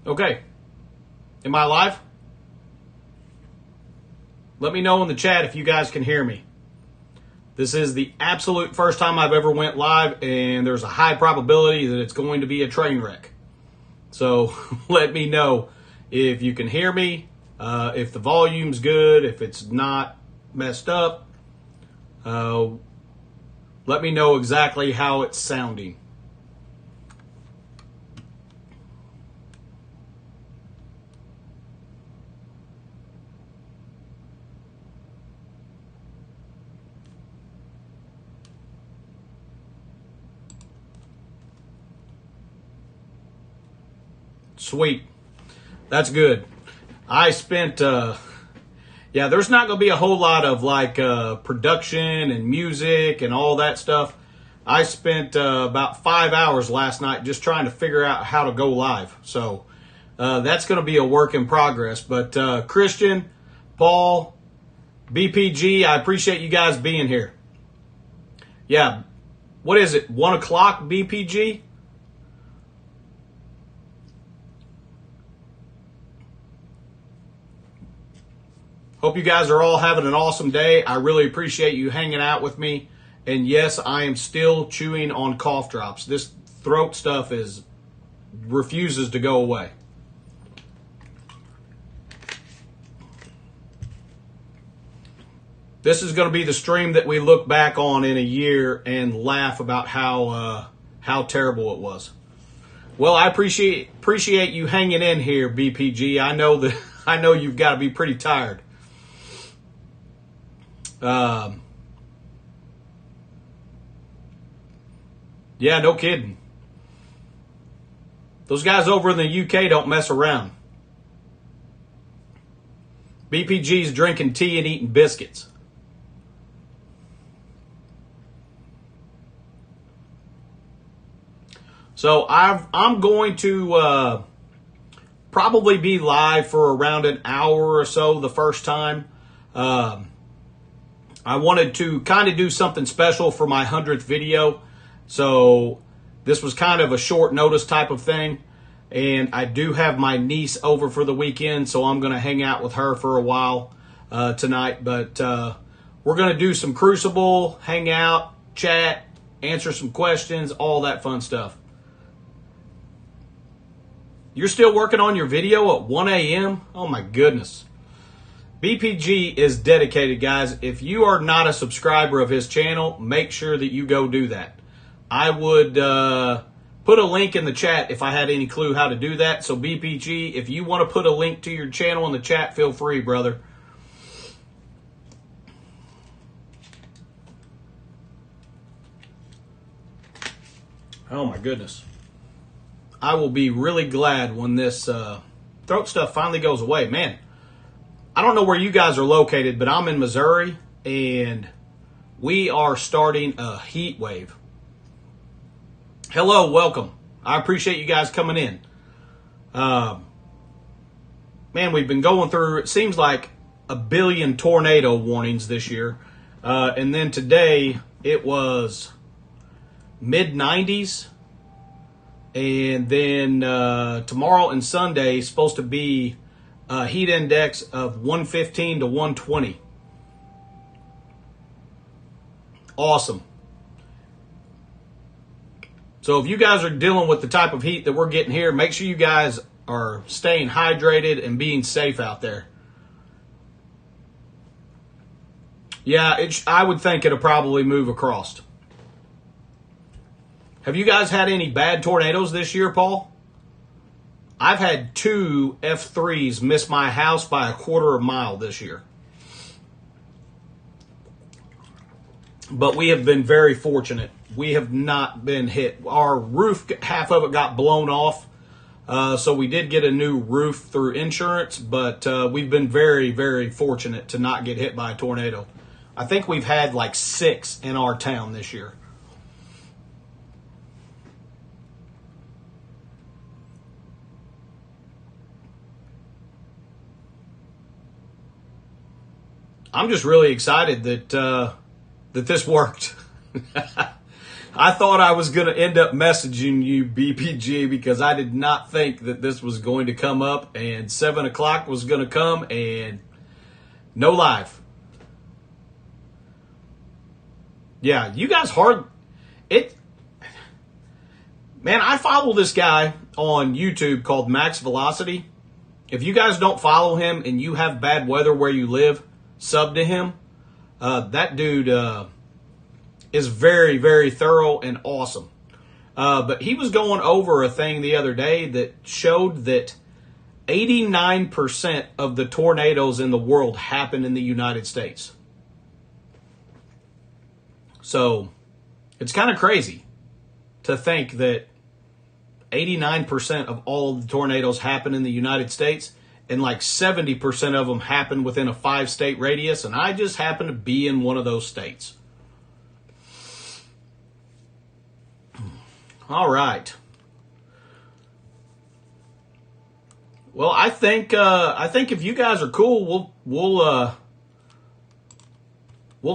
Okay. Am I live? Let me know in the chat if you guys can hear me. This is the absolute first time I've ever went live, and there's a high probability that it's going to be a train wreck. So let me know if you can hear me, if the volume's good, if it's not messed up. Let me know exactly how it's sounding. Sweet. That's good. I spent, there's not going to be a whole lot of like production and music and all that stuff. I spent about 5 hours last night just trying to figure out how to go live. So that's going to be a work in progress. But Christian, Paul, BPG, I appreciate you guys being here. Yeah. What is it? 1 o'clock BPG? Hope you guys are all having an awesome day. I really appreciate you hanging out with me. And yes, I am still chewing on cough drops. This throat stuff refuses to go away. This is going to be the stream that we look back on in a year and laugh about how terrible it was. Well, I appreciate you hanging in here, BPG. I know you've got to be pretty tired. Yeah, no kidding. Those guys over in the UK don't mess around. BPG's drinking tea and eating biscuits. So I'm going to probably be live for around an hour or so the first time. I wanted to kind of do something special for my 100th video. So this was kind of a short notice type of thing. And I do have my niece over for the weekend, so I'm going to hang out with her for a while tonight. But we're going to do some Crucible, hang out, chat, answer some questions, all that fun stuff. You're still working on your video at 1 a.m.? Oh my goodness. BPG is dedicated, guys. If you are not a subscriber of his channel, make sure that you go do that. I would put a link in the chat if I had any clue how to do that. So BPG, if you want to put a link to your channel in the chat, feel free, brother. Oh my goodness. I will be really glad when this throat stuff finally goes away. Man, I don't know where you guys are located, but I'm in Missouri, and we are starting a heat wave. Hello, welcome. I appreciate you guys coming in. Man, we've been going through, it seems like, 1 billion tornado warnings this year. And then today, it was mid-90s. And then tomorrow and Sunday is supposed to be a heat index of 115 to 120. Awesome. So if you guys are dealing with the type of heat that we're getting here, make sure you guys are staying hydrated and being safe out there. Yeah, I would think it'll probably move across. Have you guys had any bad tornadoes this year, Paul? I've had 2 F3s miss my house by a quarter of a mile this year. But we have been very fortunate. We have not been hit. Our roof, half of it got blown off. So we did get a new roof through insurance, but we've been very, very fortunate to not get hit by a tornado. I think we've had like 6 in our town this year. I'm just really excited that that this worked. I thought I was going to end up messaging you, BPG, because I did not think that this was going to come up, and 7 o'clock was going to come, and no live. Yeah, you guys hard it. Man, I follow this guy on YouTube called Max Velocity. If you guys don't follow him and you have bad weather where you live, sub to him. That dude is very, very thorough and awesome. But he was going over a thing the other day that showed that 89% of the tornadoes in the world happen in the United States. So it's kind of crazy to think that 89% of all the tornadoes happen in the United States, and like 70% of them happen within a 5-state radius, and I just happen to be in one of those states. All right. Well, I think if you guys are cool, we'll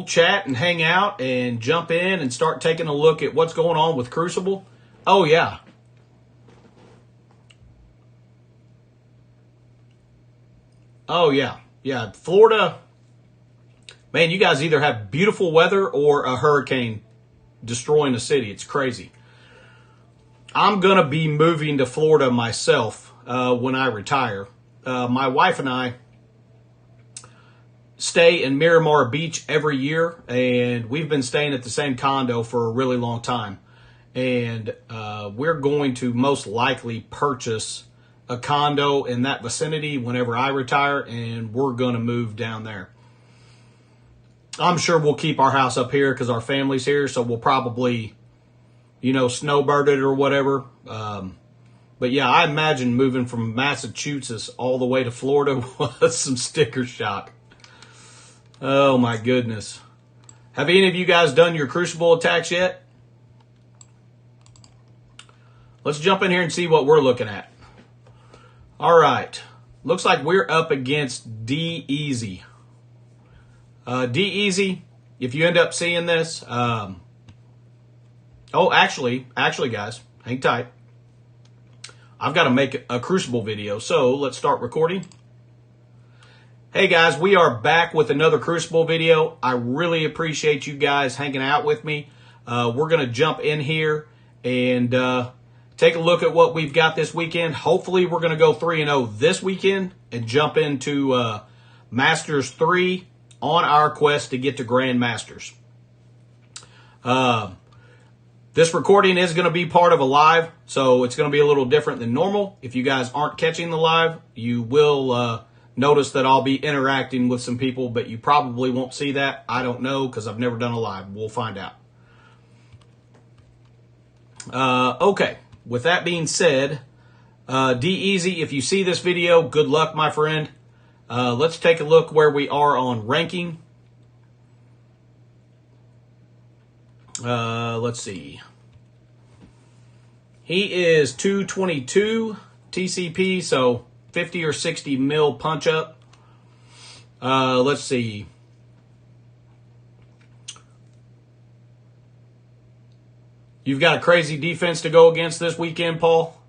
chat and hang out and jump in and start taking a look at what's going on with Crucible. Oh yeah. Oh yeah. Yeah, Florida. Man, you guys either have beautiful weather or a hurricane destroying the city. It's crazy. I'm going to be moving to Florida myself when I retire. My wife and I stay in Miramar Beach every year, and we've been staying at the same condo for a really long time. And we're going to most likely purchase a condo in that vicinity whenever I retire, and we're going to move down there. I'm sure we'll keep our house up here because our family's here, so we'll probably, snowbird it or whatever. But yeah, I imagine moving from Massachusetts all the way to Florida was some sticker shock. Oh my goodness. Have any of you guys done your Crucible attacks yet? Let's jump in here and see what we're looking at. All right. Looks like we're up against D-Easy. D-Easy, if you end up seeing this, actually, guys, hang tight. I've got to make a Crucible video, so let's start recording. Hey guys, we are back with another Crucible video. I really appreciate you guys hanging out with me. We're going to jump in here and take a look at what we've got this weekend. Hopefully we're going to go 3-0 this weekend and jump into Masters 3 on our quest to get to Grand Masters. This recording is going to be part of a live, so it's going to be a little different than normal. If you guys aren't catching the live, you will notice that I'll be interacting with some people, but you probably won't see that. I don't know because I've never done a live. We'll find out. Okay, with that being said, D-Easy, if you see this video, good luck, my friend. Let's take a look where we are on ranking. Let's see. He is 222 TCP, so 50 or 60 mil punch up. Let's see. You've got a crazy defense to go against this weekend, Paul?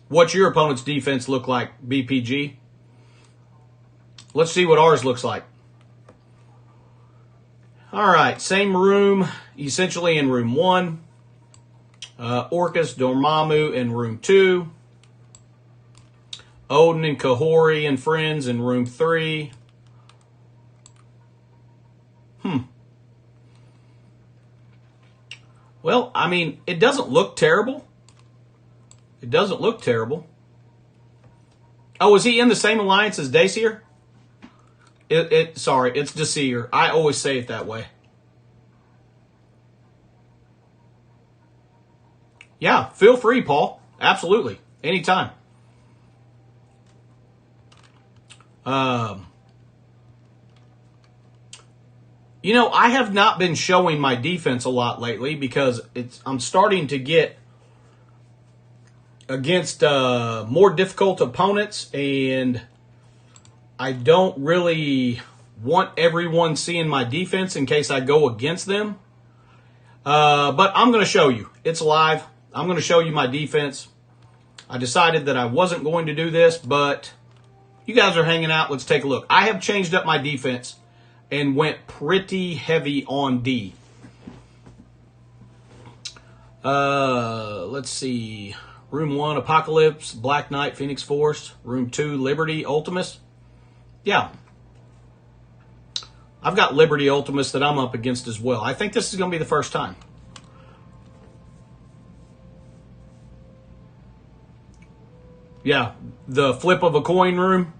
What's your opponent's defense look like, BPG? Let's see what ours looks like. All right, same room, essentially in room 1. Orcus Dormammu in room 2. Odin and Kahori and friends in room 3. Well, I mean, it doesn't look terrible. It doesn't look terrible. Oh, is he in the same alliance as Dacier? Sorry, it's Dacier. I always say it that way. Yeah, feel free, Paul. Absolutely. Anytime. I have not been showing my defense a lot lately because I'm starting to get against more difficult opponents, and I don't really want everyone seeing my defense in case I go against them. But I'm going to show you. It's live. I'm going to show you my defense. I decided that I wasn't going to do this, but you guys are hanging out. Let's take a look. I have changed up my defense and went pretty heavy on D. Let's see. Room 1, Apocalypse, Black Knight, Phoenix Force. Room 2, Liberty, Ultimus. Yeah. I've got Liberty Ultimus that I'm up against as well. I think this is going to be the first time. Yeah, the flip of a coin room.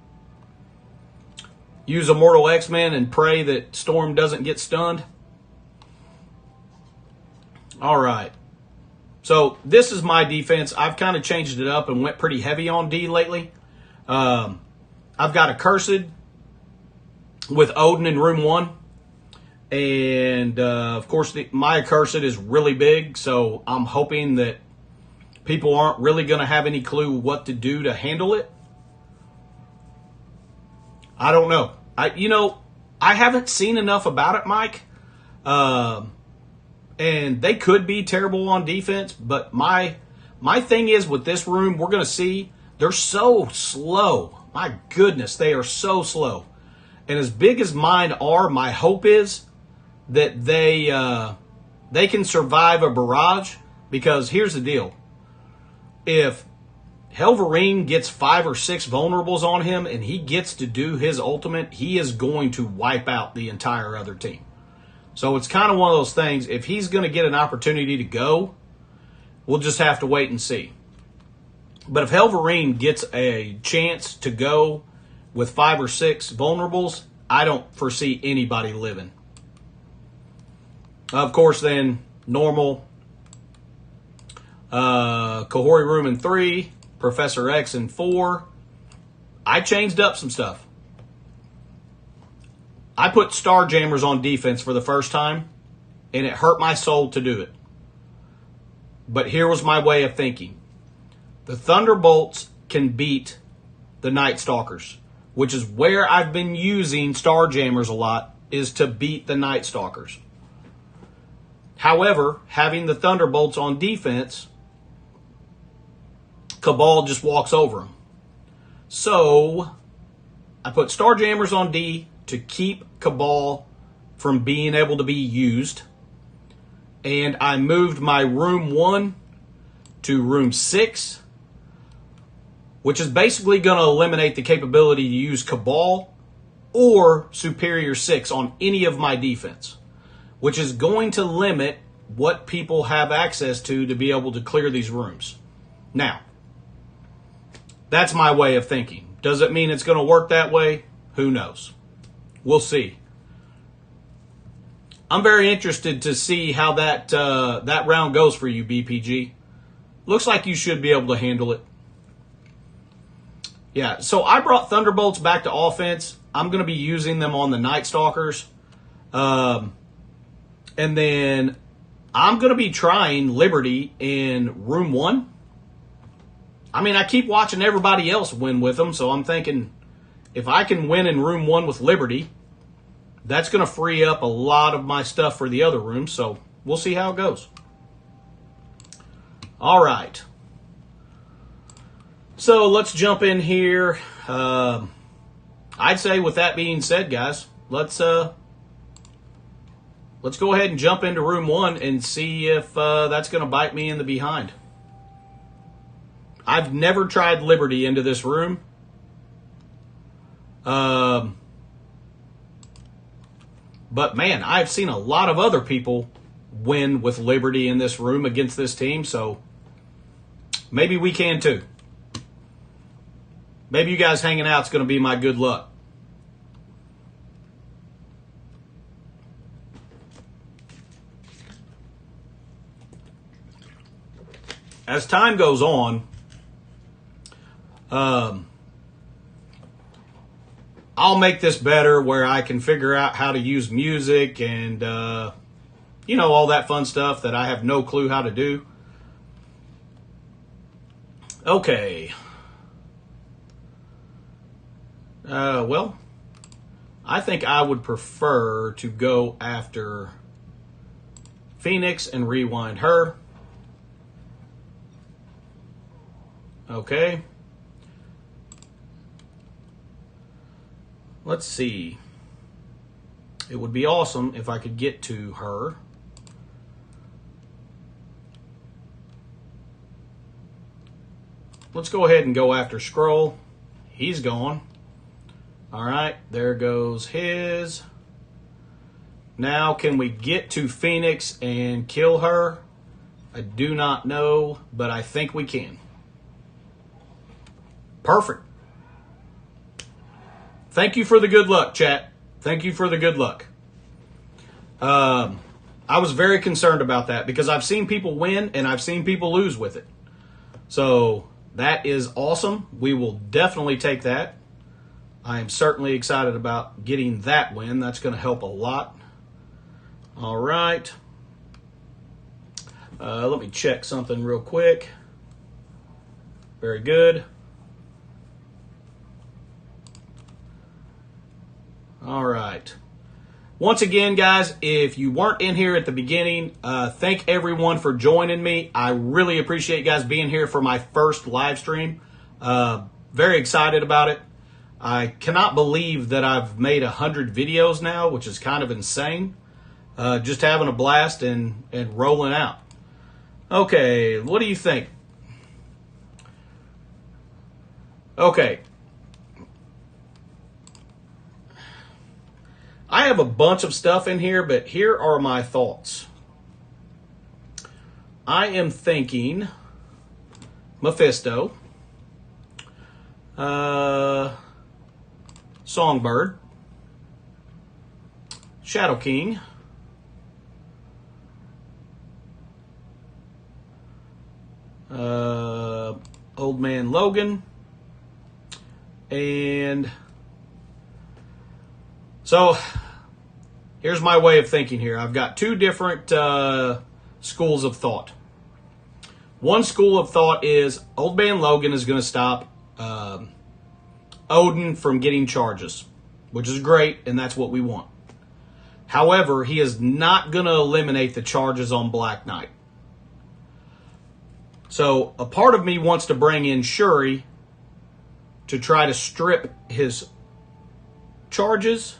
Use Immortal X-Men and pray that Storm doesn't get stunned. All right. So this is my defense. I've kind of changed it up and went pretty heavy on D lately. I've got Accursed with Odin in room 1. And, of course, my Accursed is really big, so I'm hoping that people aren't really going to have any clue what to do to handle it. I don't know. I haven't seen enough about it, Mike. And they could be terrible on defense, but my thing is with this room, we're going to see they're so slow. My goodness, they are so slow. And as big as mine are, my hope is that they can survive a barrage, because here's the deal. If Helverine gets 5 or 6 vulnerables on him and he gets to do his ultimate, he is going to wipe out the entire other team. So it's kind of one of those things. If he's going to get an opportunity to go, we'll just have to wait and see. But if Helverine gets a chance to go with 5 or 6 vulnerables, I don't foresee anybody living. Of course, then, normal. Kahori room in 3. Professor X in 4. I changed up some stuff. I put Starjammers on defense for the first time, and it hurt my soul to do it. But here was my way of thinking. The Thunderbolts can beat the Night Stalkers, which is where I've been using Starjammers a lot, is to beat the Night Stalkers. However, having the Thunderbolts on defense, Cabal just walks over them. So I put Starjammers on D to keep Cabal from being able to be used. And I moved my room 1 to room 6, which is basically going to eliminate the capability to use Cabal or Superior 6 on any of my defense, which is going to limit what people have access to be able to clear these rooms. Now, that's my way of thinking. Does it mean it's going to work that way? Who knows? We'll see. I'm very interested to see how that round goes for you, BPG. Looks like you should be able to handle it. Yeah, so I brought Thunderbolts back to offense. I'm going to be using them on the Night Stalkers. And then I'm going to be trying Liberty in room 1. I mean, I keep watching everybody else win with them, so I'm thinking if I can win in room 1 with Liberty, that's going to free up a lot of my stuff for the other rooms, so we'll see how it goes. All right. So let's jump in here. I'd say with that being said, guys, let's go ahead and jump into room 1 and see if that's going to bite me in the behind. I've never tried Liberty into this room. But man, I've seen a lot of other people win with Liberty in this room against this team, so maybe we can too. Maybe you guys hanging out is going to be my good luck. As time goes on, I'll make this better where I can figure out how to use music and, all that fun stuff that I have no clue how to do. Okay. Well, I think I would prefer to go after Phoenix and rewind her. Okay. Let's see. It would be awesome if I could get to her. Let's go ahead and go after Scroll. He's gone. All right, there goes his. Now, can we get to Phoenix and kill her? I do not know, but I think we can. Perfect. Thank you for the good luck, chat. Thank you for the good luck. I was very concerned about that because I've seen people win and I've seen people lose with it. So that is awesome. We will definitely take that. I am certainly excited about getting that win. That's going to help a lot. All right. Let me check something real quick. Very good. All right. Once again, guys, if you weren't in here at the beginning, thank everyone for joining me. I really appreciate you guys being here for my first live stream. Very excited about it. I cannot believe that I've made 100 videos now, which is kind of insane. Just having a blast and rolling out. Okay, what do you think? Okay. I have a bunch of stuff in here, but here are my thoughts. I am thinking Mephisto, Songbird, Shadow King, Old Man Logan, and so here's my way of thinking here. I've got two different schools of thought. One school of thought is Old Man Logan is going to stop Odin from getting charges, which is great, and that's what we want. However, he is not going to eliminate the charges on Black Knight. So a part of me wants to bring in Shuri to try to strip his charges.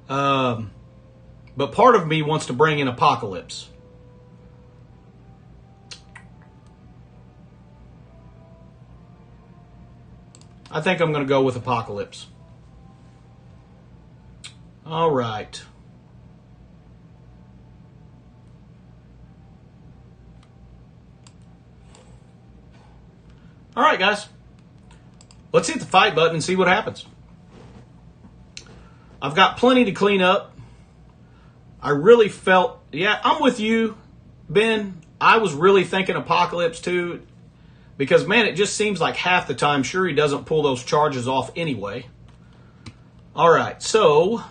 But part of me wants to bring in Apocalypse. I think I'm going to go with Apocalypse. All right. All right, guys. Let's hit the fight button and see what happens. I've got plenty to clean up. I really felt, yeah, I'm with you, Ben. I was really thinking Apocalypse too, because, man, it just seems like half the time Shuri doesn't pull those charges off anyway. All right, so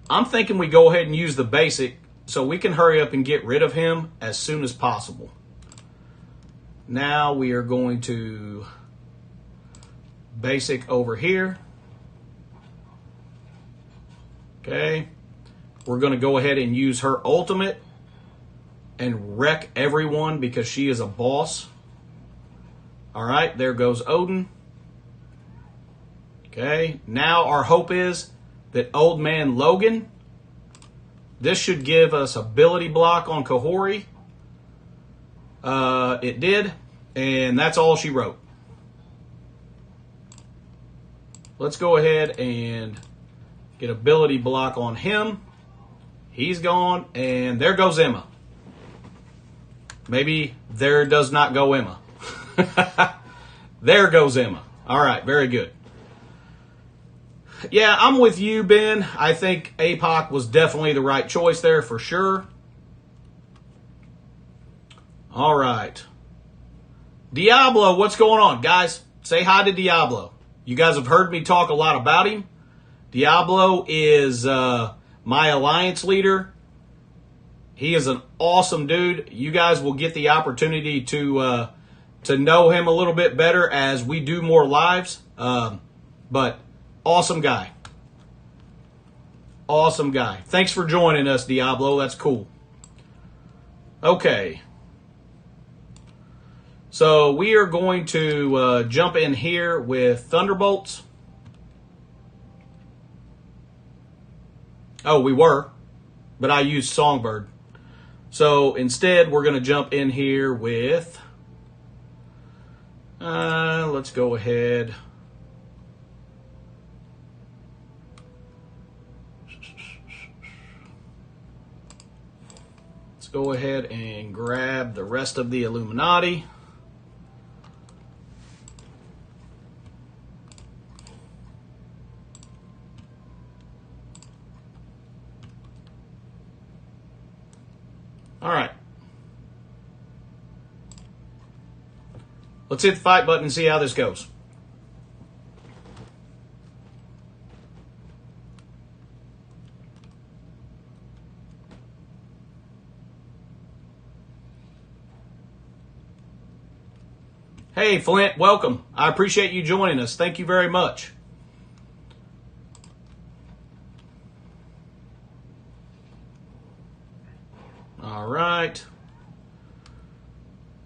I'm thinking we go ahead and use the basic so we can hurry up and get rid of him as soon as possible. Now we are going to basic over here. Okay. We're going to go ahead and use her ultimate and wreck everyone because she is a boss. All right, there goes Odin. Okay, now our hope is that Old Man Logan, this should give us ability block on Kahori. It did, and that's all she wrote. Let's go ahead and get ability block on him. He's gone, and there goes Emma. Maybe there does not go Emma. There goes Emma. All right, very good. Yeah, I'm with you, Ben. I think APOC was definitely the right choice there for sure. All right. Diablo, what's going on? Guys, say hi to Diablo. You guys have heard me talk a lot about him. Diablo is my alliance leader. He is an awesome dude. You guys will get the opportunity to to know him a little bit better as we do more lives. But awesome guy. Awesome guy. Thanks for joining us, Diablo. That's cool. Okay. So we are going to jump in here with Thunderbolts. Oh, we were, but I used Songbird. So instead, we're going to jump in here with, let's go ahead. Let's go ahead and grab the rest of the Illuminati. All right. Let's hit the fight button and see how this goes. Hey, Flint, welcome. I appreciate you joining us. Thank you very much. All right.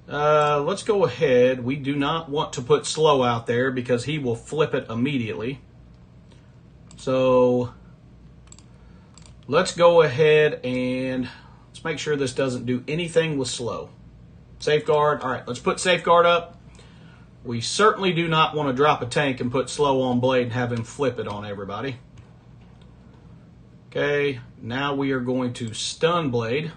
Let's go ahead. We do not want to put slow out there because he will flip it immediately. So let's go ahead and let's make sure this doesn't do anything with slow. Safeguard. All right, let's put safeguard up. We certainly do not want to drop a tank and put slow on blade and have him flip it on everybody. Okay, now we are going to stun blade.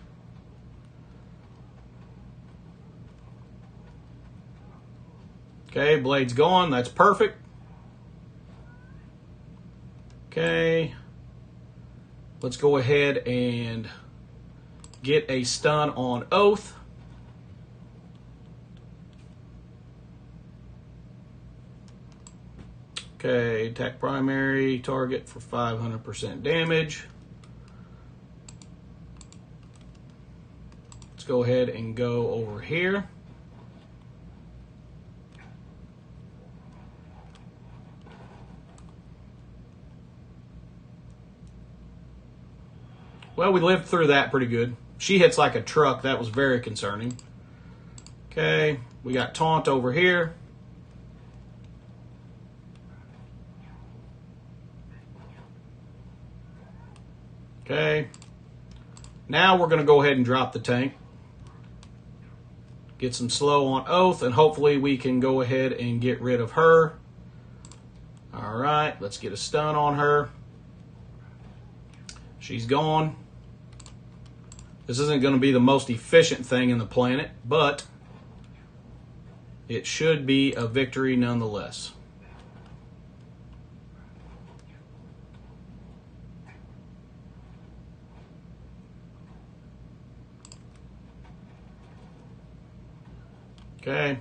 Okay, blade's gone. That's perfect. Okay. Let's go ahead and get a stun on Oath. Okay, attack primary target for 500% damage. Let's go ahead and go over here. Well, we lived through that pretty good. She hits like a truck. That was very concerning. Okay, we got taunt over here. Okay. Now we're going to go ahead and drop the tank. Get some slow on Oath, and hopefully we can go ahead and get rid of her. All right, let's get a stun on her. She's gone. This isn't going to be the most efficient thing in the planet, but it should be a victory nonetheless. Okay.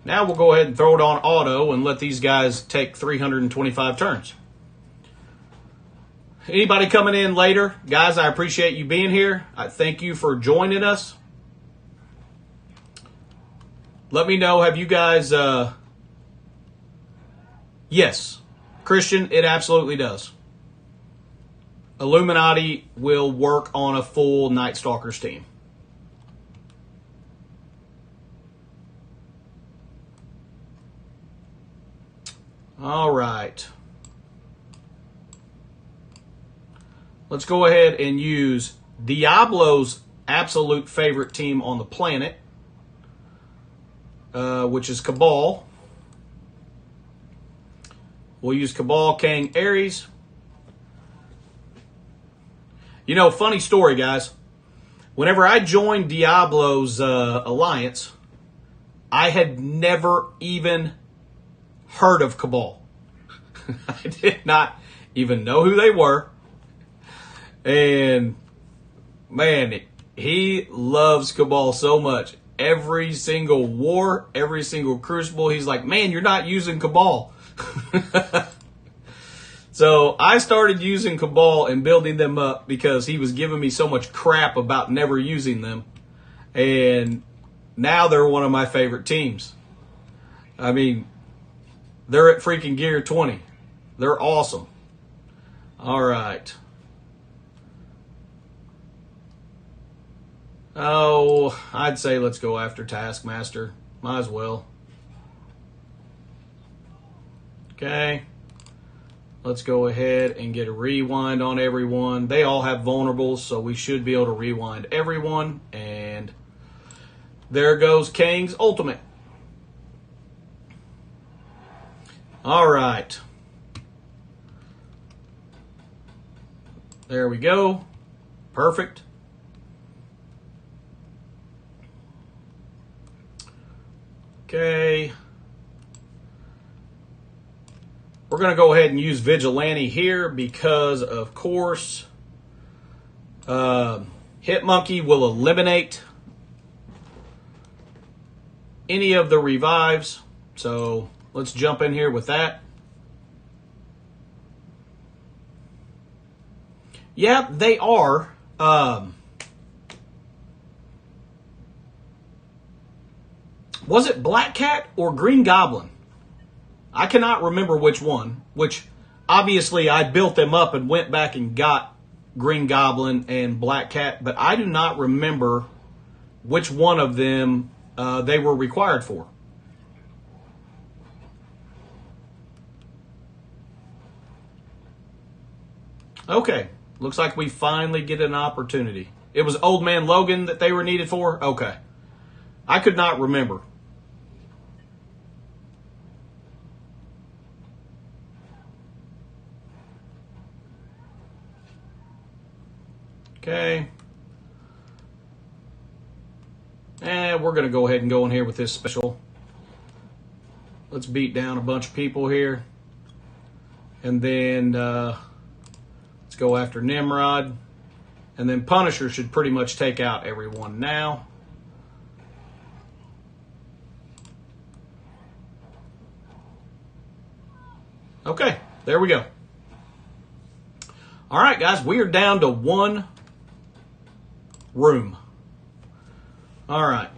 Now we'll go ahead and throw it on auto and let these guys take 325 turns. Anybody coming in later, guys, I appreciate you being here. I thank you for joining us. Let me know, have you guys... Yes, Christian, it absolutely does. Illuminati will work on a full Night Stalkers team. All right. Let's go ahead and use Diablo's absolute favorite team on the planet, which is Cabal. We'll use Cabal, Kang, Ares. You know, funny story, guys. Whenever I joined Diablo's alliance, I had never even heard of Cabal. I did not even know who they were. And, man, he loves Cabal so much. Every single war, every single Crucible, he's like, man, you're not using Cabal. So I started using Cabal and building them up because he was giving me so much crap about never using them. And now they're one of my favorite teams. I mean, they're at freaking gear 20. They're awesome. All right. Oh, I'd say let's go after Taskmaster. Might as well. Okay. Let's go ahead and get a rewind on everyone. They all have vulnerables, so we should be able to rewind everyone. And there goes Kang's ultimate. All right. There we go. Perfect. Okay. We're going to go ahead and use Vigilante here because, of course, Hitmonkey will eliminate any of the revives. So let's jump in here with that. Yeah, they are. Was it Black Cat or Green Goblin? I cannot remember which one, which obviously I built them up and went back and got Green Goblin and Black Cat, but I do not remember which one of them they were required for. Okay, looks like we finally get an opportunity. It was Old Man Logan that they were needed for? Okay. I could not remember. Okay. And we're going to go ahead and go in here with this special. Let's beat down a bunch of people here. And then let's go after Nimrod. And then Punisher should pretty much take out everyone now. Okay, there we go. All right, guys, we are down to one room. All right.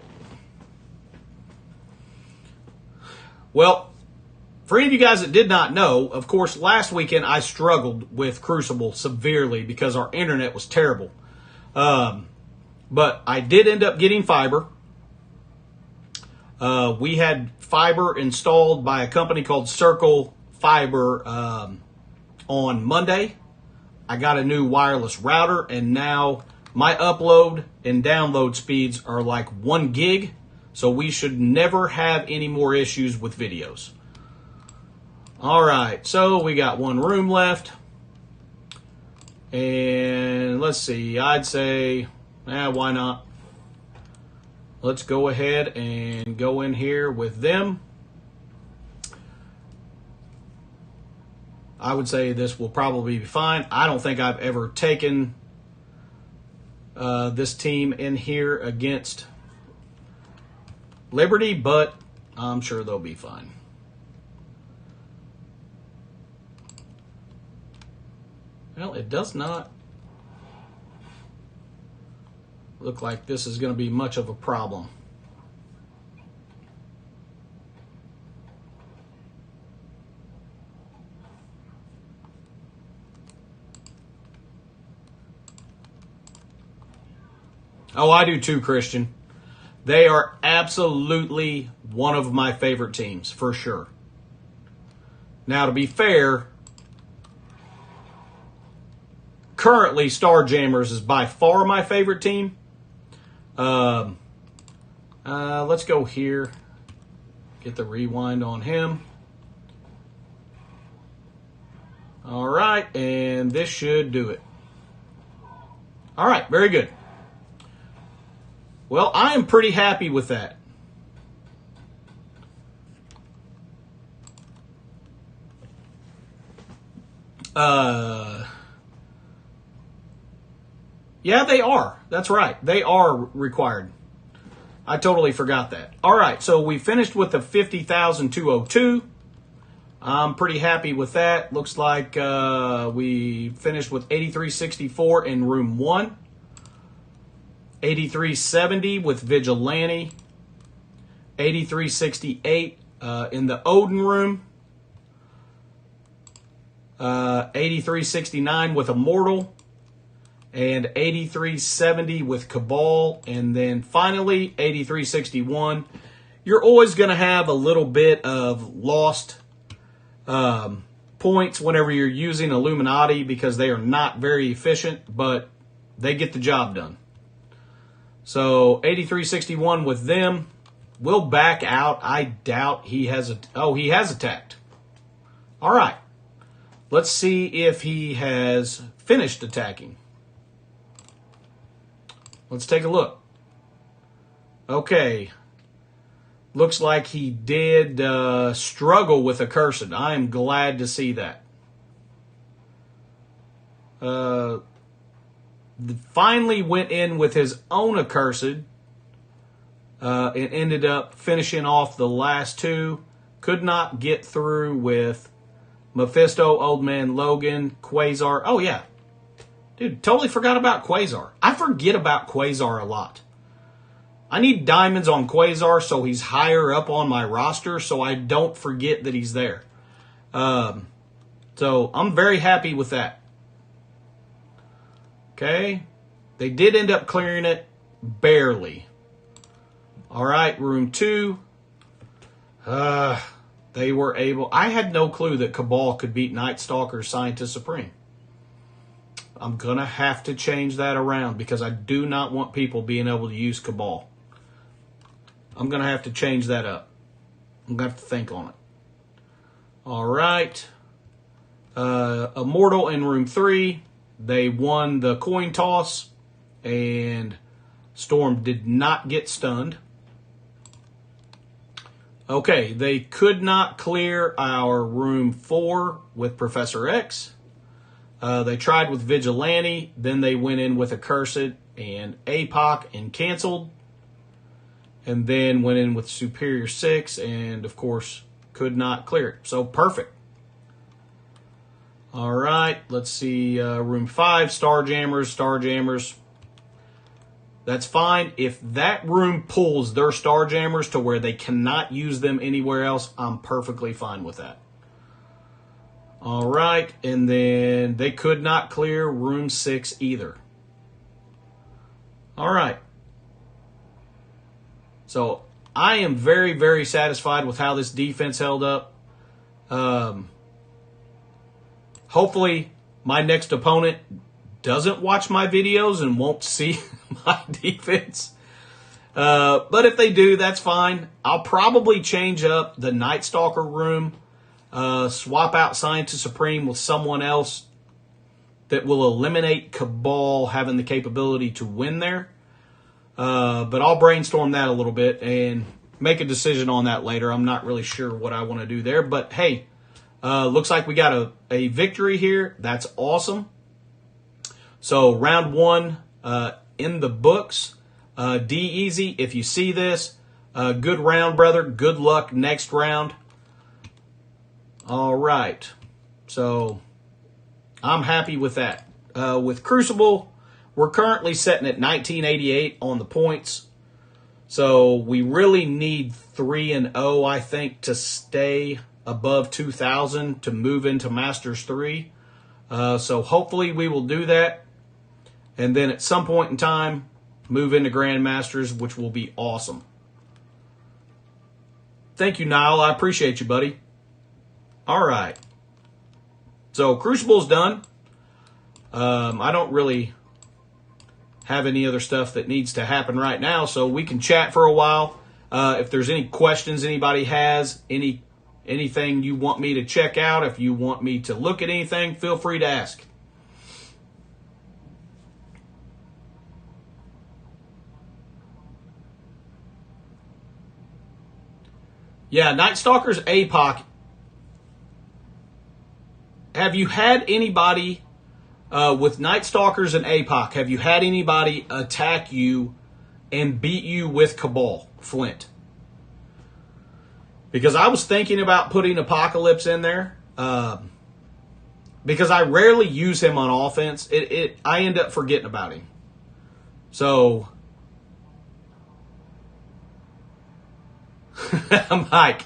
Well, for any of you guys that did not know, of course, last weekend I struggled with Crucible severely because our internet was terrible. But I did end up getting fiber. We had fiber installed by a company called Circle Fiber on Monday. I got a new wireless router, and now my upload and download speeds are like 1 gig, so we should never have any more issues with videos. All right, so we got one room left. And let's see, I'd say, why not? Let's go ahead and go in here with them. I would say this will probably be fine. I don't think I've ever taken this team in here against Liberty, but I'm sure they'll be fine. Well, it does not look like this is going to be much of a problem. Oh, I do too, Christian. They are absolutely one of my favorite teams, for sure. Now, to be fair, currently Starjammers is by far my favorite team. Let's go here. Get the rewind on him. All right, and this should do it. All right, very good. Well, I am pretty happy with that. Yeah, they are. That's right. They are required. I totally forgot that. All right, so we finished with the 50,202. I'm pretty happy with that. Looks like we finished with 8364 in room 1. 8370 with Vigilante. 8368 in the Odin room. 8369 with Immortal. And 8370 with Cabal. And then finally 8361. You're always going to have a little bit of lost points whenever you're using Illuminati because they are not very efficient, but they get the job done. So 8361 with them will back out. I doubt he has he has attacked. All right. Let's see if he has finished attacking. Let's take a look. Okay. Looks like he did struggle with Accursed. I am glad to see that. Finally went in with his own Accursed. It ended up finishing off the last two. Could not get through with Mephisto, Old Man Logan, Quasar. Oh, yeah. Dude, totally forgot about Quasar. I forget about Quasar a lot. I need diamonds on Quasar so he's higher up on my roster so I don't forget that he's there. So I'm very happy with that. Okay. They did end up clearing it barely. All right, room 2. They were able... I had no clue that Cabal could beat Night Stalker Scientist Supreme. I'm going to have to change that around because I do not want people being able to use Cabal. I'm going to have to change that up. I'm going to have to think on it. All right. Immortal in room 3. They won the coin toss. And Storm did not get stunned. Okay, they could not clear our room 4 with Professor X. They tried with Vigilante. Then they went in with Accursed and APOC and canceled. And then went in with Superior 6 and, of course, could not clear it. So, perfect. All right, let's see. Room 5, Starjammers. That's fine. If that room pulls their Starjammers to where they cannot use them anywhere else, I'm perfectly fine with that. All right, and then they could not clear room 6 either. All right. So I am very, very satisfied with how this defense held up. Hopefully my next opponent doesn't watch my videos and won't see my defense. But if they do, that's fine. I'll probably change up the Night Stalker room, swap out Scientist Supreme with someone else that will eliminate Cabal having the capability to win there. But I'll brainstorm that a little bit and make a decision on that later. I'm not really sure what I want to do there. But, hey, looks like we got a victory here. That's awesome. So, round 1 in the books. D-Easy, if you see this, good round, brother. Good luck next round. All right. So, I'm happy with that. With Crucible... We're currently sitting at 1988 on the points. So we really need 3-0, I think, to stay above 2,000 to move into Masters 3. So hopefully we will do that. And then at some point in time, move into Grandmasters, which will be awesome. Thank you, Niall. I appreciate you, buddy. All right. So Crucible's done. I don't really have any other stuff that needs to happen right now, so we can chat for a while. If there's any questions anybody has, anything you want me to check out, if you want me to look at anything, feel free to ask. Yeah, Night Stalker's APOC. Have you had anybody... with Night Stalkers and APOC, have you had anybody attack you and beat you with Cabal, Flint? Because I was thinking about putting Apocalypse in there. Because I rarely use him on offense. I end up forgetting about him. So, Mike,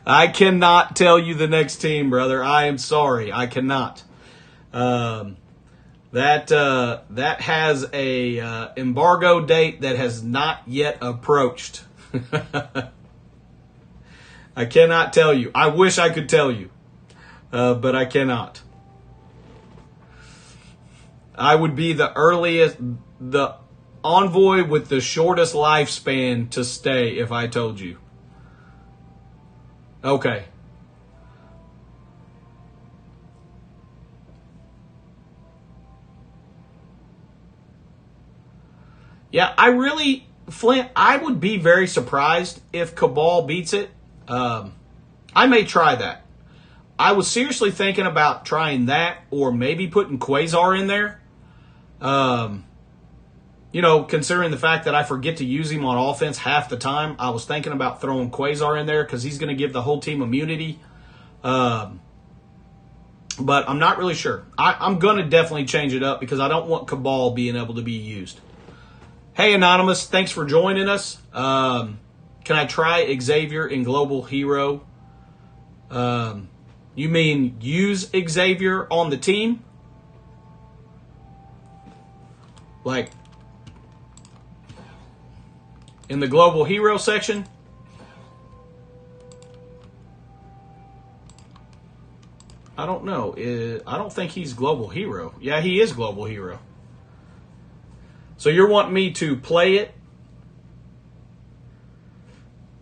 I cannot tell you the next team, brother. I am sorry. I cannot. That has a embargo date that has not yet approached. I cannot tell you. I wish I could tell you, but I cannot. I would be the envoy with the shortest lifespan to stay if I told you. Okay. Yeah, Flint, I would be very surprised if Cabal beats it. I may try that. I was seriously thinking about trying that or maybe putting Quasar in there. Considering the fact that I forget to use him on offense half the time, I was thinking about throwing Quasar in there because he's going to give the whole team immunity. But I'm not really sure. I'm going to definitely change it up because I don't want Cabal being able to be used. Hey, Anonymous, thanks for joining us. Can I try Xavier in Global Hero? You mean use Xavier on the team? Like in the Global Hero section? I don't know. I don't think he's Global Hero. Yeah, he is Global Hero. So you're wanting me to play it?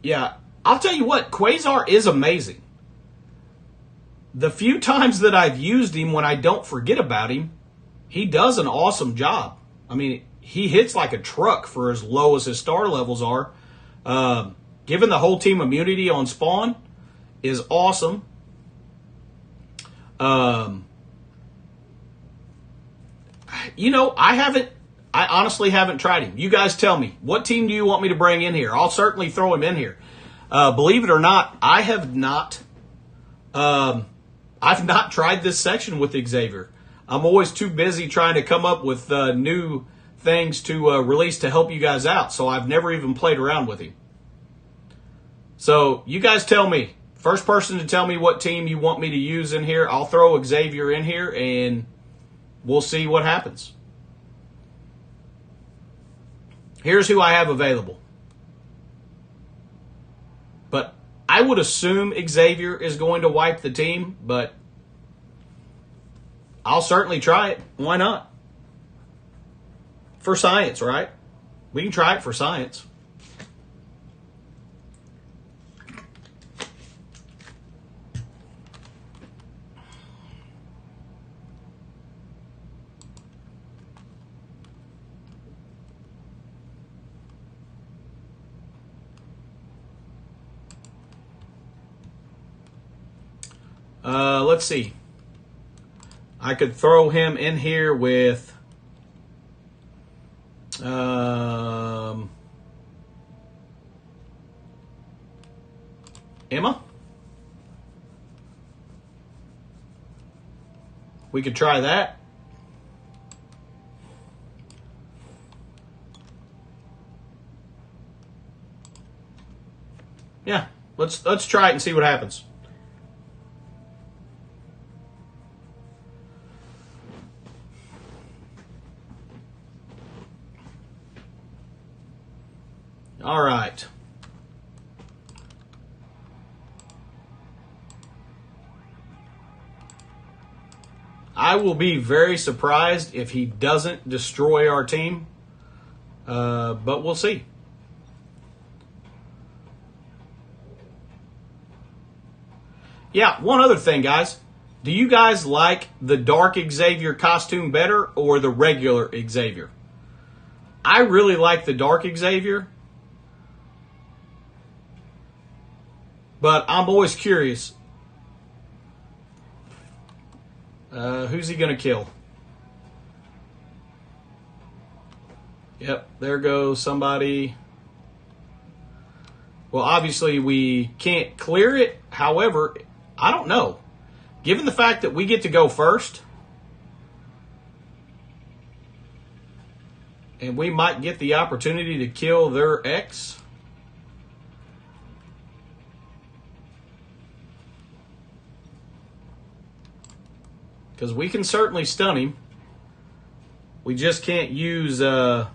Yeah, I'll tell you what, Quasar is amazing. The few times that I've used him when I don't forget about him, he does an awesome job. I mean, he hits like a truck for as low as his star levels are. Giving the whole team immunity on spawn is awesome. I honestly haven't tried him. You guys tell me, what team do you want me to bring in here? I'll certainly throw him in here. Believe it or not, I have not. I've not tried this section with Xavier. I'm always too busy trying to come up with new things to release to help you guys out. So I've never even played around with him. So you guys tell me. First person to tell me what team you want me to use in here, I'll throw Xavier in here and we'll see what happens. Here's who I have available. But I would assume Xavier is going to wipe the team, but I'll certainly try it. Why not? For science, right? We can try it for science. Let's see. I could throw him in here with Emma. We could try that. Yeah, let's try it and see what happens. All right. I will be very surprised if he doesn't destroy our team, but we'll see. Yeah, one other thing, guys. Do you guys like the Dark Xavier costume better or the regular Xavier? I really like the Dark Xavier. But I'm always curious. Who's he going to kill? Yep, there goes somebody. Well, obviously we can't clear it. However, I don't know. Given the fact that we get to go first, and we might get the opportunity to kill their X. Because we can certainly stun him. We just can't use any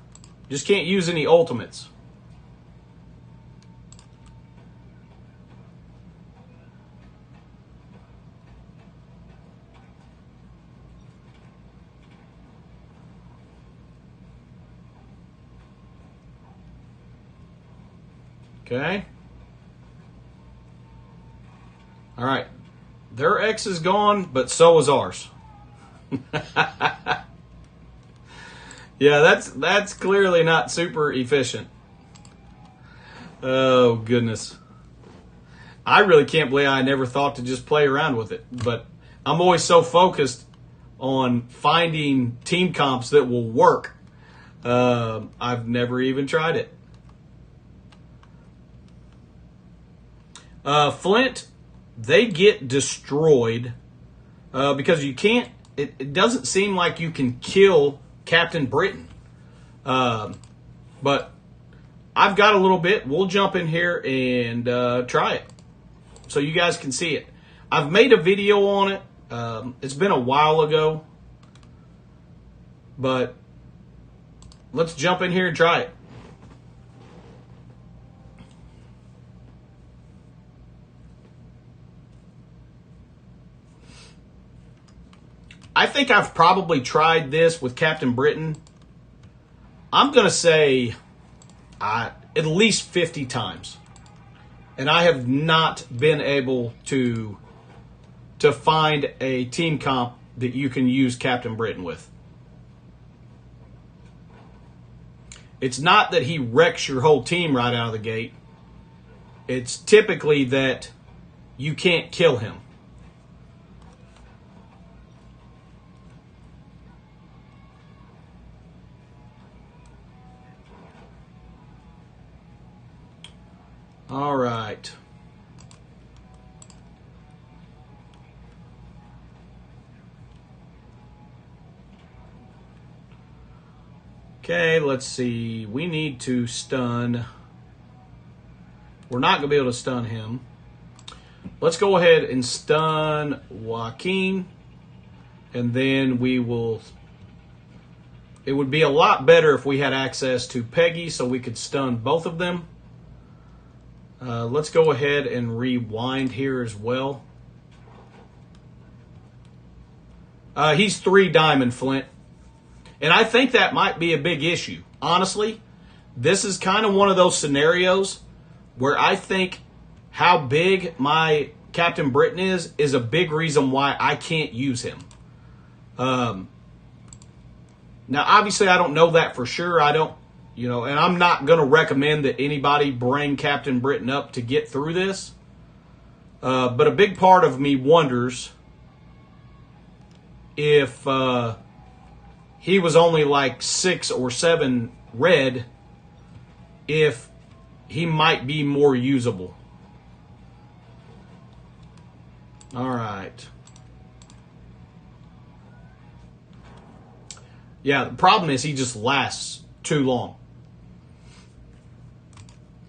ultimates. Okay. All right. Their X is gone, but so is ours. Yeah, that's clearly not super efficient. Oh, goodness. I really can't believe I never thought to just play around with it. But I'm always so focused on finding team comps that will work. I've never even tried it. Flint, they get destroyed because you can't. It doesn't seem like you can kill Captain Britain. But I've got a little bit. We'll jump in here and try it so you guys can see it. I've made a video on it. It's been a while ago. But let's jump in here and try it. I think I've probably tried this with Captain Britain. I'm going to say at least 50 times. And I have not been able to find a team comp that you can use Captain Britain with. It's not that he wrecks your whole team right out of the gate. It's typically that you can't kill him. All right. Okay, let's see. We need to stun. We're not going to be able to stun him. Let's go ahead and stun Joaquin. And then we will... It would be a lot better if we had access to Peggy so we could stun both of them. Let's go ahead and rewind here as well. He's 3 diamond, Flint. And I think that might be a big issue. Honestly, this is kind of one of those scenarios where I think how big my Captain Britain is a big reason why I can't use him. Now, obviously, I don't know that for sure. I don't. And I'm not going to recommend that anybody bring Captain Britain up to get through this. But a big part of me wonders if he was only like 6 or 7 red, if he might be more usable. All right. Yeah, the problem is he just lasts too long.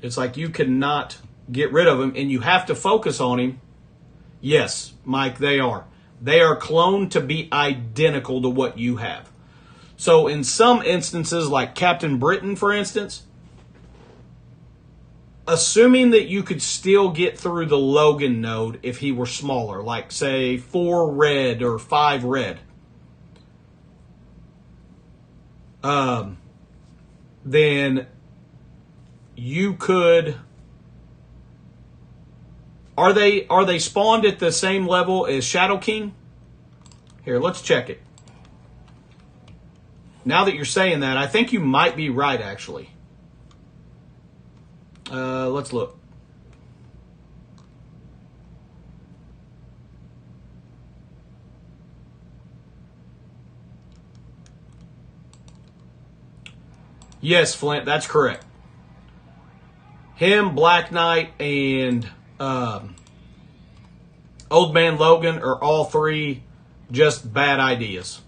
It's like you cannot get rid of him, and you have to focus on him. Yes, Mike, they are. They are cloned to be identical to what you have. So in some instances, like Captain Britain, for instance, assuming that you could still get through the Logan node if he were smaller, like, say, 4 red or 5 red, then you could... Are they spawned at the same level as Shadow King? Here, let's check it. Now that you're saying that, I think you might be right, actually. Let's look. Yes, Flint, that's correct. him, Black Knight, and Old Man Logan are all three just bad ideas.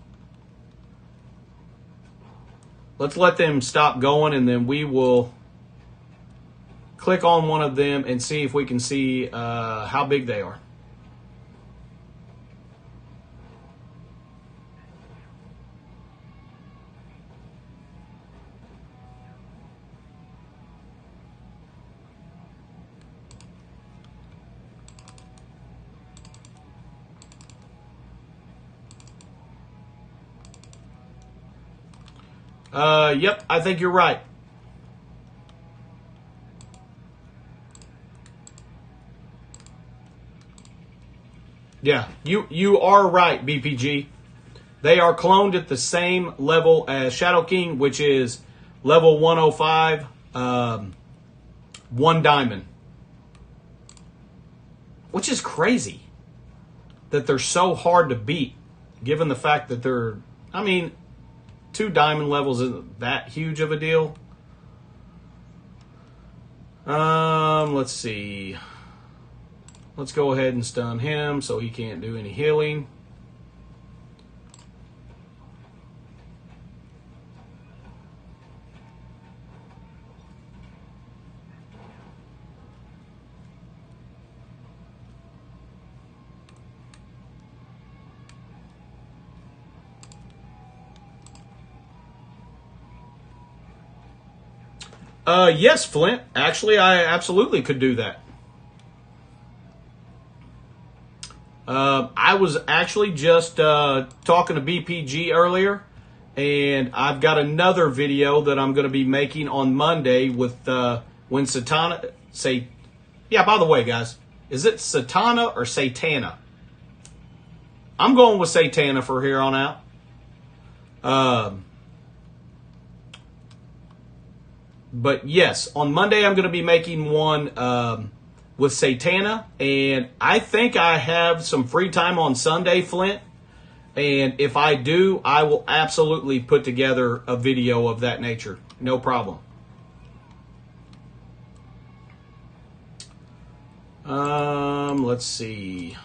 Let's let them stop going, and then we will click on one of them and see if we can see how big they are. Yep, I think you're right. Yeah, you are right, BPG. They are cloned at the same level as Shadow King, which is level 105, 1 diamond. Which is crazy that they're so hard to beat, given the fact that they're, I mean, 2 diamond levels isn't that huge of a deal. Let's see. Let's go ahead and stun him so he can't do any healing. Yes, Flint. Actually, I absolutely could do that. I was actually just talking to BPG earlier, and I've got another video that I'm going to be making on Monday with when Satana say, yeah. By the way, guys, is it Satana or Satana? I'm going with Satana for here on out. But yes, on Monday I'm going to be making one with Satana, and I think I have some free time on Sunday, Flint. And if I do, I will absolutely put together a video of that nature. No problem. Let's see.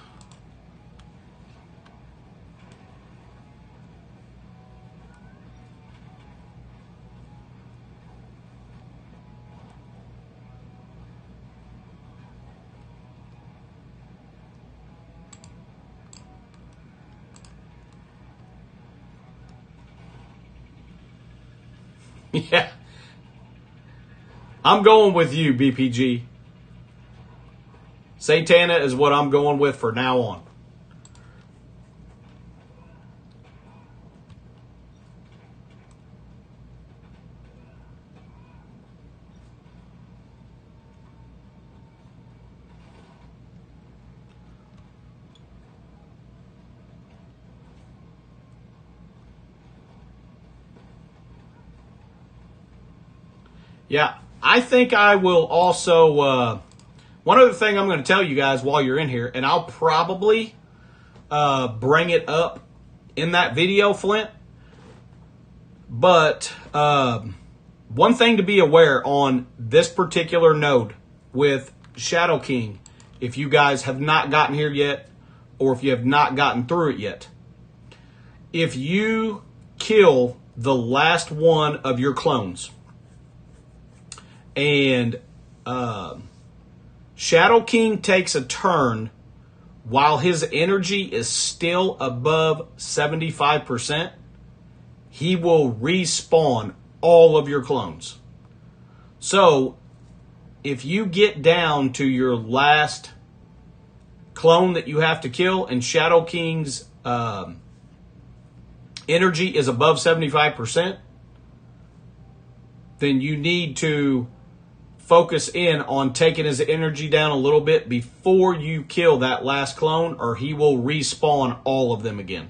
Yeah. I'm going with you, BPG. Satana is what I'm going with for now on. Yeah, I think I will also, one other thing I'm going to tell you guys while you're in here, and I'll probably bring it up in that video, Flint, but one thing to be aware on this particular node with Shadow King, if you guys have not gotten here yet, or if you have not gotten through it yet, if you kill the last one of your clones, and Shadow King takes a turn while his energy is still above 75%, he will respawn all of your clones. So, if you get down to your last clone that you have to kill and Shadow King's energy is above 75%, then you need to focus in on taking his energy down a little bit before you kill that last clone, or he will respawn all of them again.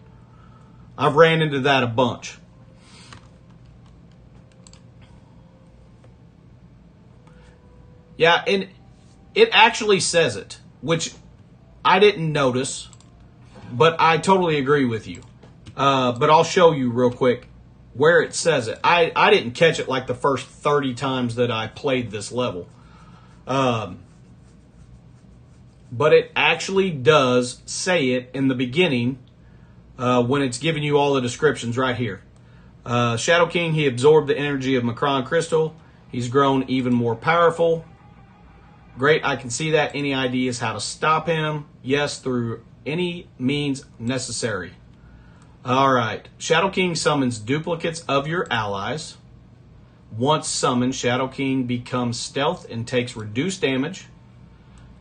I've ran into that a bunch. Yeah, and it actually says it, which I didn't notice, but I totally agree with you. But I'll show you real quick where it says it. I didn't catch it like the first 30 times that I played this level. But it actually does say it in the beginning when it's giving you all the descriptions right here. Shadow King, he absorbed the energy of Macron Crystal. He's grown even more powerful. Great, I can see that. Any ideas how to stop him? Yes, through any means necessary. All right. Shadow King summons duplicates of your allies. Once summoned, Shadow King becomes stealth and takes reduced damage.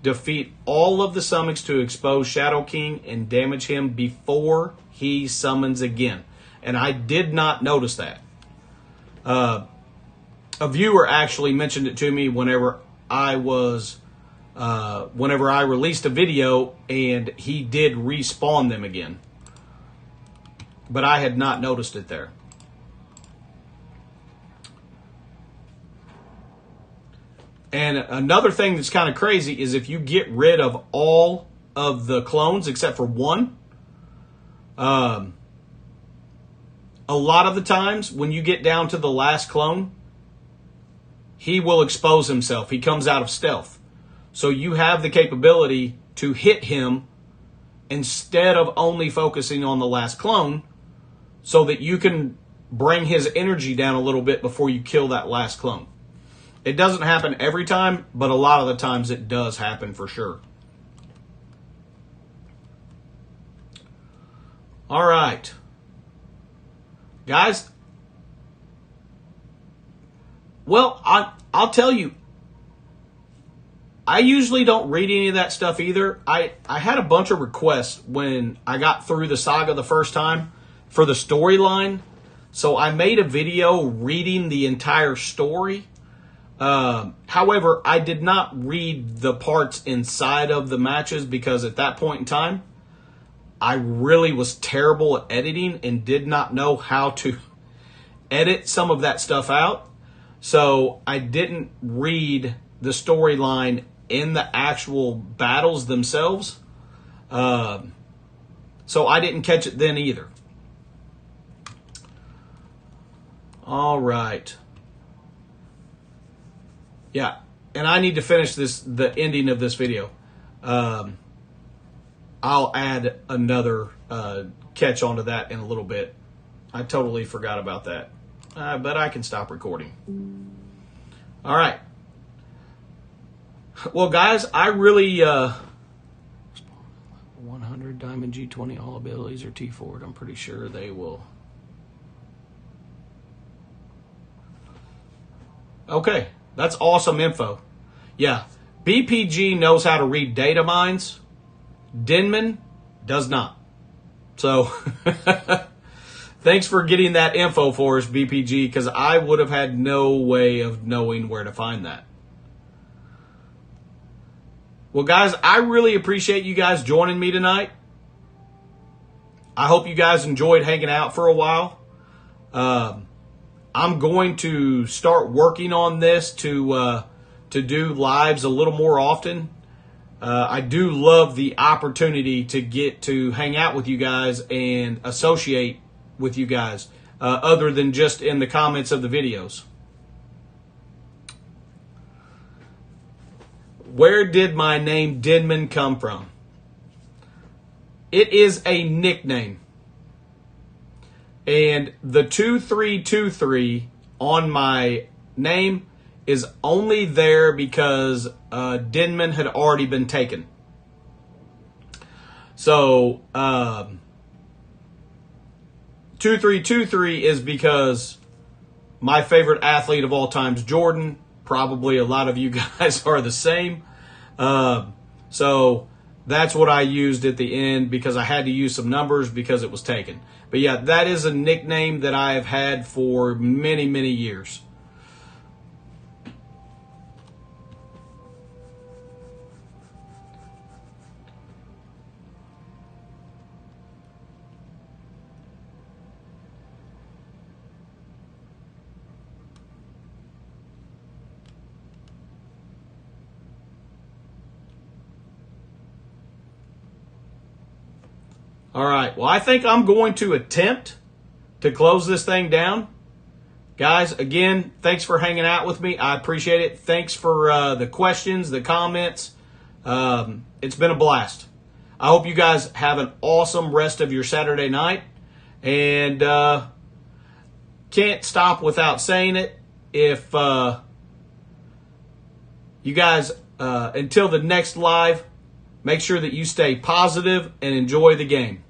Defeat all of the summons to expose Shadow King and damage him before he summons again. And I did not notice that. A viewer actually mentioned it to me whenever I released a video, and he did respawn them again. But I had not noticed it there. And another thing that's kind of crazy is if you get rid of all of the clones except for one, a lot of the times when you get down to the last clone, he will expose himself. He comes out of stealth. So you have the capability to hit him instead of only focusing on the last clone, so that you can bring his energy down a little bit before you kill that last clone. It doesn't happen every time, but a lot of the times it does happen for sure. All right. Guys, well, I'll tell you, I usually don't read any of that stuff either. I had a bunch of requests when I got through the saga the first time for the storyline. So I made a video reading the entire story. However, I did not read the parts inside of the matches because at that point in time, I really was terrible at editing and did not know how to edit some of that stuff out. So I didn't read the storyline in the actual battles themselves. So I didn't catch it then either. All right. Yeah, and I need to finish the ending of this video. I'll add another catch onto that in a little bit. I totally forgot about that. But I can stop recording. All right. Well, guys, I really... 100 Diamond G20, all abilities are T4'd. I'm pretty sure they will... Okay, that's awesome info. Yeah, BPG knows how to read data mines. Denman does not. So, thanks for getting that info for us, BPG, because I would have had no way of knowing where to find that. Well, guys, I really appreciate you guys joining me tonight. I hope you guys enjoyed hanging out for a while. I'm going to start working on this to do lives a little more often. I do love the opportunity to get to hang out with you guys and associate with you guys, other than just in the comments of the videos. Where did my name Denman come from? It is a nickname. And the 2323 on my name is only there because Denman had already been taken. So 2323 is because my favorite athlete of all time is Jordan. Probably a lot of you guys are the same. So that's what I used at the end because I had to use some numbers because it was taken. But yeah, that is a nickname that I have had for many, many years. All right, well, I think I'm going to attempt to close this thing down. Guys, again, thanks for hanging out with me. I appreciate it. Thanks for the questions, the comments. It's been a blast. I hope you guys have an awesome rest of your Saturday night. And can't stop without saying it. If you guys, until the next live, make sure that you stay positive and enjoy the game.